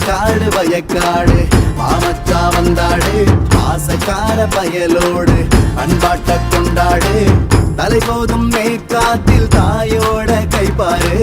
காடு வயக்காடு மாமச்சா வந்தாடு ஆசக்கார பயலோடு அன்பாட்ட கொண்டாடு தலை போதும் மேற்காத்தில் தாயோட கைப்பாரு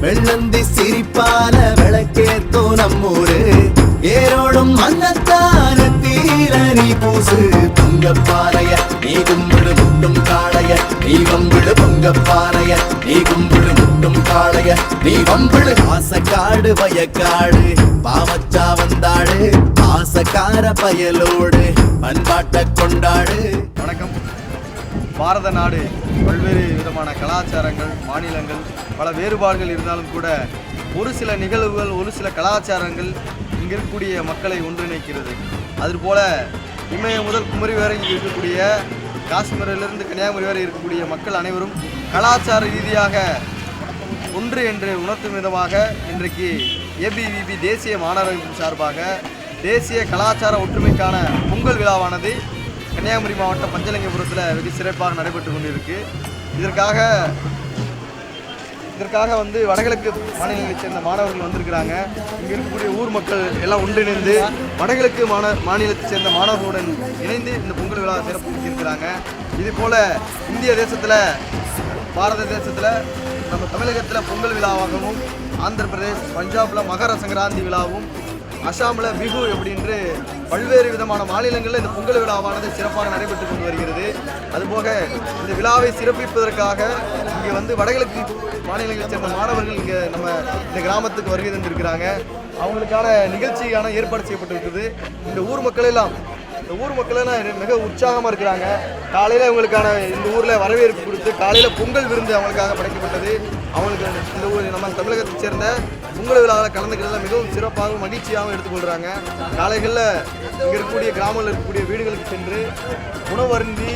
வெள்ளந்தி சிரிப்பால விளக்கேத்தோ நம்மூரு ஏரோடும் மன்னத்தான தீர நீ பூசு பொங்கப்பாறைய நீ கும்பிடு முட்டும் காளைய நீ வம்பிடு பொங்கப்பாறைய நீ கும்பிடு முட்டும் காளைய நீ வம்பிடு ஆசக்காடு வயக்காடு பாவச்சா வந்தாடு ஆசக்கார பயலோடு பண்பாட்ட கொண்டாடு. வணக்கம். பாரத நாடு பல்வேறு விதமான கலாச்சாரங்கள், மாநிலங்கள், பல வேறுபாடுகள் இருந்தாலும் கூட ஒரு சில நிகழ்வுகள், ஒரு சில கலாச்சாரங்கள் இங்கே இருக்கக்கூடிய மக்களை ஒன்றிணைக்கிறது. அதுபோல் இமயம் முதல் குமரி வரை இங்கே இருக்கக்கூடிய, காஷ்மீரிலிருந்து கன்னியாகுமரி வரை இருக்கக்கூடிய மக்கள் அனைவரும் கலாச்சார ரீதியாக ஒன்று என்று உணர்த்தும் விதமாக இன்றைக்கு ஏபிவிபி தேசிய மாணவர்கள் சார்பாக தேசிய கலாச்சார ஒற்றுமைக்கான பொங்கல் விழாவானது கன்னியாகுமரி மாவட்டம் பஞ்சலிங்கபுரத்தில் வெகு சிறப்பாக நடைபெற்று கொண்டிருக்கு. இதற்காக வடகிழக்கு மாநிலங்களைச் சேர்ந்த மாணவர்கள் வந்திருக்கிறாங்க. இங்கே இருக்கக்கூடிய ஊர் மக்கள் எல்லாம் ஒன்றிணைந்து வடகிழக்கு மாநிலத்தைச் சேர்ந்த மாணவர்களுடன் இணைந்து இந்த பொங்கல் விழா சிறப்பித்திருக்கிறாங்க. இதுபோல் இந்திய தேசத்தில், பாரத தேசத்தில், நம்ம தமிழகத்தில் பொங்கல் விழாவாகவும், ஆந்திர பிரதேஷ், பஞ்சாபில் மகர சங்கராந்தி விழாவும், அசாமில் பிஹு அப்படின்று பல்வேறு விதமான மாநிலங்களில் இந்த பொங்கல் விழாவானது சிறப்பாக நடைபெற்று கொண்டு வருகிறது. அதுபோக இந்த விழாவை சிறப்பிப்பதற்காக இங்கே வடகிழக்கு மாநிலங்களைச் சேர்ந்த மாணவர்கள் இங்கே நம்ம இந்த கிராமத்துக்கு வருகை தந்திருக்கிறாங்க. அவங்களுக்கான நிகழ்ச்சிக்கான ஏற்பாடு செய்யப்பட்டிருக்குது. இந்த ஊர் மக்களெல்லாம் மிக உற்சாகமாக இருக்கிறாங்க. காலையில் அவங்களுக்கான இந்த ஊரில் வரவேற்பு கொடுத்து காலையில் பொங்கல் விருந்து அவங்களுக்காக படைக்கப்பட்டது. அவங்களுக்கு இந்த ஊர் நம்ம தமிழகத்தைச் சேர்ந்த பொங்கல் விழாவில் கலந்துக்கிறதுல மிகவும் சிறப்பாகவும் மகிழ்ச்சியாகவும் எடுத்துக்கொள்கிறாங்க. காலைகளில் இங்கே இருக்கக்கூடிய கிராமத்தில் இருக்கக்கூடிய வீடுகளுக்கு சென்று உணவு அருந்தி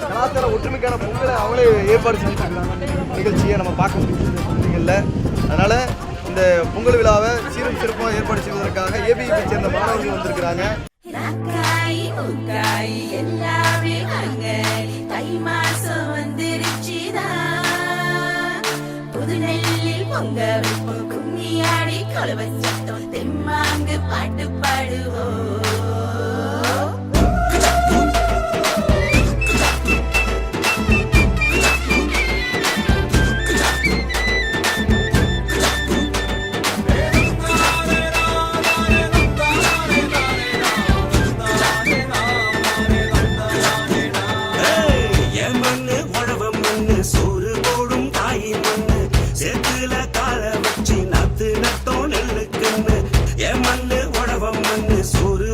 கலாச்சார ஒற்றுமைக்கான பொங்கலை அவங்களே ஏற்பாடு செஞ்சுருக்கிறாங்க. நிகழ்ச்சியை நம்ம பார்க்க முடியல. அதனால் இந்த பொங்கல் விழாவை சீரும் சிறப்பாக ஏற்பாடு செய்வதற்காக ஏபிவியை சேர்ந்த மாணவர்கள் வந்திருக்கிறாங்க. பாட்டு பாடுவோம். மண்ணு உழவம் மண்ணு சோறு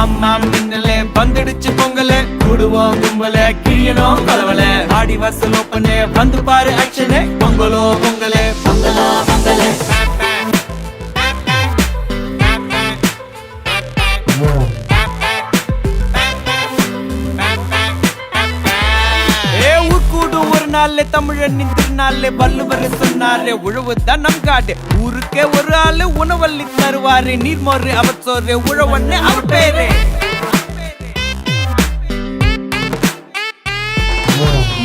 அம்மா மின்னலே வந்துடுச்சு பொங்கலே கூடுவோம் கும்பலே கிழியணும் கலவலே ஆடி வாசல் ஓப்பனே வந்து பாரு ஆக்ஷனே பொங்கலோ பொங்கலே பொங்கலோ பொங்கலே நாளே தமிழனின் திருநாளே வள்ளுவர் சொன்னாரே உழவுதான் நம் காடு ஊருக்கே ஒரு ஆளு உணவள்ளி தருவாரு நீர்மோறு அவர் சோறு உழவன்னு அவர் பேரு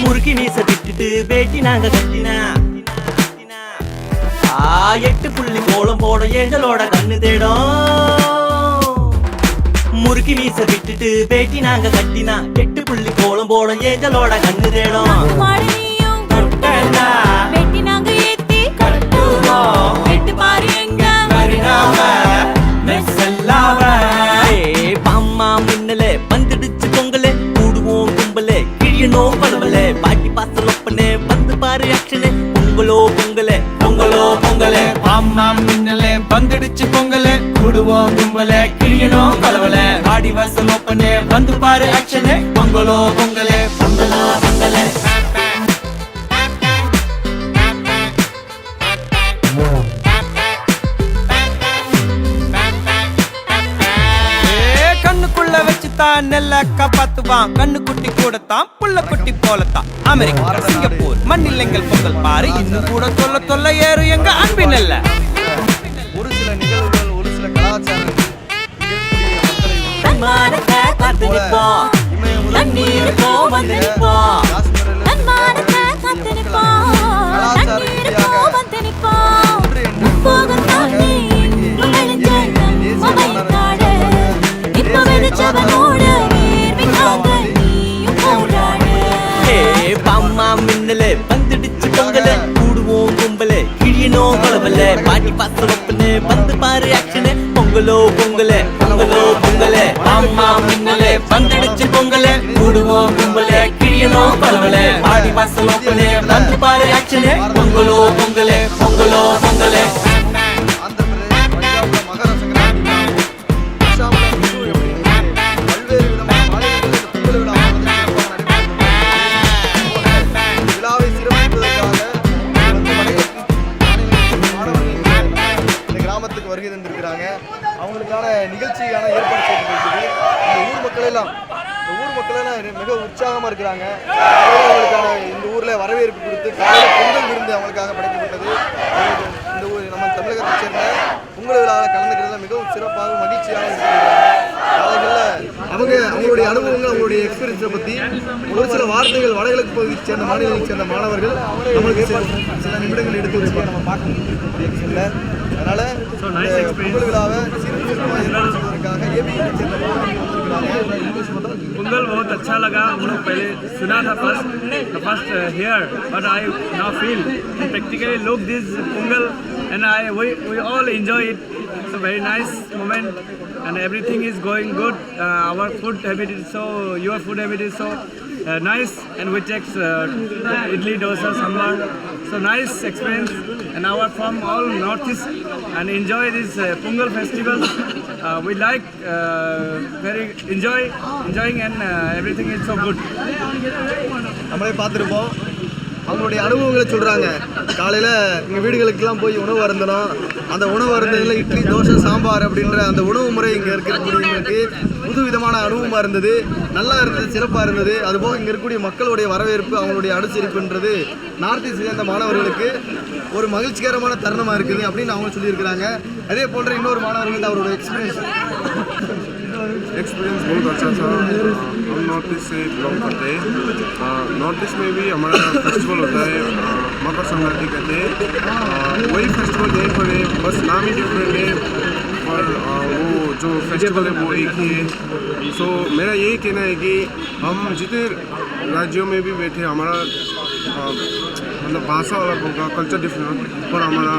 முறுக்கி மீச விட்டுட்டு பேட்டி நாங்க கட்டினா 8 புள்ளி கோலம் போட ஏஞ்சலோட கண்ணு தேடும் முறுக்கி மீச விட்டுட்டு பேட்டி நாங்க கட்டினா 8 புள்ளி கோலம் போட ஏஞ்சலோட கண்ணு தேடும் பாம்மா மின்னலே வந்துடுச்சு பொங்கலே கூடுவோம் கும்பலே கிழியணும் பலவலே பாட்டி பாசல் ஒப்பனே வந்து பாரு ஆக்ஷனே பொங்கலோ பொங்கலே பொங்கலோ பொங்கலே அம்மா மின்னலே வந்துடுச்சு பொங்கலே கூடுவோம் கும்பலே கிழியணும் கலவலே ஆடி வாசல் ஓப்பனே வந்து பாரு ஆக்ஷனே பொங்கலோ பொங்கலே பொங்கலோ பொங்கலே நெல்ல காப்பாத்துவான் கண்ணு குட்டி கூடத்தான் புள்ள குட்டி போலத்தான் அமெரிக்கா சிங்கப்பூர் மண்ணில் எங்கள் பொங்கல் பாரு இன்னும் கூட சொல்ல சொல்ல ஏறு எங்க அன்பின் இல்ல ஒரு சில நிகழ்வுகள் ஒரு சில கலாச்சாரங்கள் மின்னலே வந்துடுச்சு பொங்கலே கூடுவோம் கும்பலே கிழியணும் கொலவலே பாட்டி பாசல் ஒப்பனே வந்து பாரு ஆக்ஷனே பொங்கலோ பொங்கலே பொங்கலோ பொங்கலே அம்மா மின்னலே வந்துடுச்சு பொங்கலே கூடுவோம் கும்பலே கிழியணும் கொலவலே ஆடி வாசல் ஓப்பனே வந்து பாரு ஆக்ஷனே பொங்கலோ பொங்கலே பொங்கலோ பொங்கலே வருகை தந்திருக்கிறாங்க அவங்களுக்கான நிகழ்ச்சிக்கான ஏற்பாடு செய்யப்பட்டிருக்குது இந்த ஊர் மக்கள் எல்லாம் மிக உற்சாகமாக இருக்கிறாங்க அவங்களுக்கான இந்த ஊரில் வரவேற்பு கொடுத்து காலையில் பொங்கல் விருந்து அவங்களுக்காக படைக்கப்பட்டது இந்த ஊர் நம்ம தமிழகத்தை சேர்ந்த பொங்கல் விழாவில் கலந்துக்கிறதுல மிகவும் சிறப்பாக மகிழ்ச்சியாக இருக்கிறாங்க அவங்களுடைய அனுபவங்கள் அவங்களுடைய எக்ஸ்பீரியன்ஸை பற்றி ஒரு சில வார்த்தைகள் வடகிழக்கு பகுதியை சேர்ந்த மாநிலத்தை சேர்ந்த மாணவர்கள் நம்மளுக்கு சில நிமிடங்கள் எடுத்து நம்ம பார்க்க முடியும் அதனால பொங்கல் விழாவை சிறப்பாக ஏபியை சேர்ந்த மாணவர்கள் Pongal बहुत अच्छा लगा हम लोग पहले सुना था first here but I now feel and practically look this Pongal and we all enjoy it. It's a very nice moment and everything is going good. Our food habit is your food habit is so nice and we take idli, dosa, sambar. So nice experience and our from all northeast and enjoy this Pongal festival. We like very enjoying and everything is so good. நம்மளே பார்த்துருப்போம் அவங்களுடைய அனுபவங்களை சொல்கிறாங்க காலையில் எங்கள் வீடுகளுக்கெல்லாம் போய் உணவு அருந்தணும் அந்த உணவு அருந்ததில் இட்லி தோசை சாம்பார் அப்படின்ற அந்த உணவு முறை இங்கே இருக்கக்கூடியவங்களுக்கு புது விதமான அனுபவமாக இருந்தது நல்லா இருந்தது சிறப்பாக இருந்தது அதுபோக இங்கே இருக்கக்கூடிய மக்களுடைய வரவேற்பு அவங்களுடைய அனுசரிப்புன்றது நார்த் ஈஸ்ட் சேர்ந்த மாணவர்களுக்கு ஒரு மகிழ்ச்சிகரமான தருணமாக இருக்குது அப்படின்னு அவங்க சொல்லியிருக்கிறாங்க அதே போன்ற இன்னொரு மாணவர்கள் அவரோட एक्सपीरियंस बहुत अच्छा था हम नॉर्थ ईस्ट से बिलोंग करते हैं नॉर्थ ईस्ट में भी हमारा फेस्टिवल होता है मकर संक्रांति कहते हैं वही फेस्टिवल यहीं पर है बस नाम ही डिफरेंट है पर वो जो फेस्टिवल है वो एक ही है सो मेरा यही कहना है कि हम जितने राज्यों में भी बैठे हमारा मतलब भाषा अलग होगा कल्चर डिफरेंट पर हमारा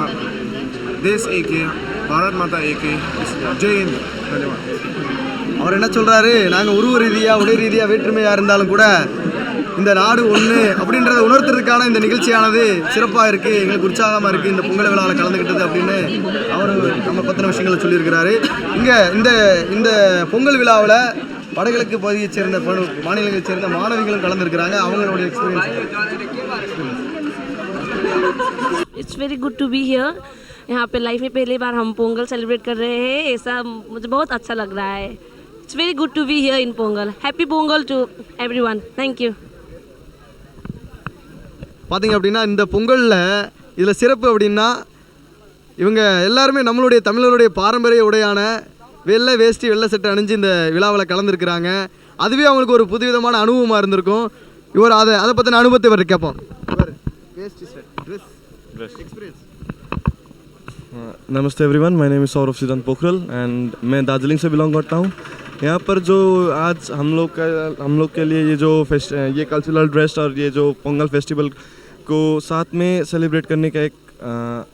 देश एक है भारत माता एक है जय हिंद धन्यवाद அவர் என்ன சொல்கிறாரு நாங்கள் உருவ ரீதியாக உடை ரீதியாக வேற்றுமையாக இருந்தாலும் கூட இந்த நாடு ஒன்று அப்படின்றத உணர்த்துறதுக்கான இந்த நிகழ்ச்சியானது சிறப்பாக இருக்குது, எங்களுக்கு உற்சாகமாக இருக்குது இந்த பொங்கல் விழாவில் கலந்துக்கிட்டது அப்படின்னு அவர் நம்ம பற்றின விஷயங்களை சொல்லியிருக்கிறாரு. இங்கே இந்த பொங்கல் விழாவில் வடகிழக்கு பகுதியைச் சேர்ந்த மாநிலங்களைச் சேர்ந்த மாணவிகளும் கலந்துருக்கிறாங்க. அவங்களுடைய experience. It's very good to be here. यहाँ पे लाइफ में पहली बार हम पोंगल सेलिब्रेट कर रहे हैं, ऐसा मुझे बहुत अच्छा लग रहा है. It's very good to be here in Pongal. Happy Pongal to everyone. Thank you. பார்த்தீங்க அப்படின்னா இந்த பொங்கலில் இதில் சிறப்பு அப்படின்னா இவங்க எல்லாருமே நம்மளுடைய தமிழருடைய பாரம்பரிய உடையான வெள்ளை வேஷ்டி வெள்ளை சட்டை அணிஞ்சு இந்த விழாவில் கலந்துருக்கிறாங்க. அதுவே அவங்களுக்கு ஒரு புதுவிதமான அனுபவமாக இருந்திருக்கும். இவர் அதை பற்றின அனுபவத்தை இவர் கேட்போம். नमस्ते everyone, my name is Saurabh सिद्धांत पोखरल एंड मैं दार्जिलिंग से बिलोंग करता हूँ. यहाँ पर जो आज हम लोग के लिए ये कल्चरल ड्रेस और ये जो पोंगल फेस्टिवल को साथ में सेलिब्रेट करने का एक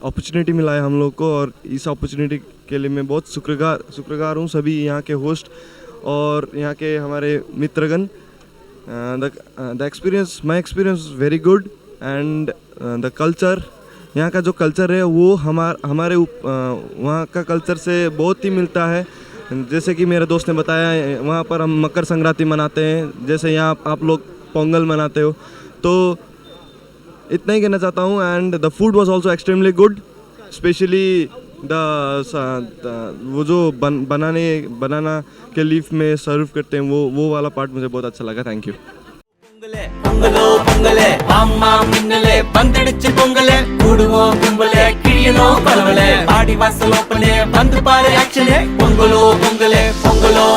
अपॉर्चुनिटी मिला है हम लोग को, और इस अपॉर्चुनिटी के लिए मैं बहुत शुक्रगुजार हूँ सभी यहाँ के होस्ट और यहाँ के हमारे मित्रगण. The experience my experience very good and the culture, यहाँ का जो कल्चर है वो हमारे वहाँ का कल्चर से बहुत ही मिलता है. जैसे कि मेरे दोस्त ने बताया, वहाँ पर हम मकर संक्रांति मनाते हैं, जैसे यहाँ आप लोग पोंगल मनाते हो. तो इतना ही कहना चाहता हूँ. And the food was also extremely good, specially वो जो बनाना के लीफ में सर्व करते हैं वो वाला पार्ट मुझे बहुत अच्छा लगा. Thank you. பொங்கலோ பொங்கலே அம்மா மின்னலே பந்தடிச்சு பொங்கலே கூடுவோம் கும்பலே கிழியனோ பரவலே பாடி வாசல் ஓப்பனே வந்து பாரு ஆக்ஷனே பொங்கலோ பொங்கலே பொங்கலோ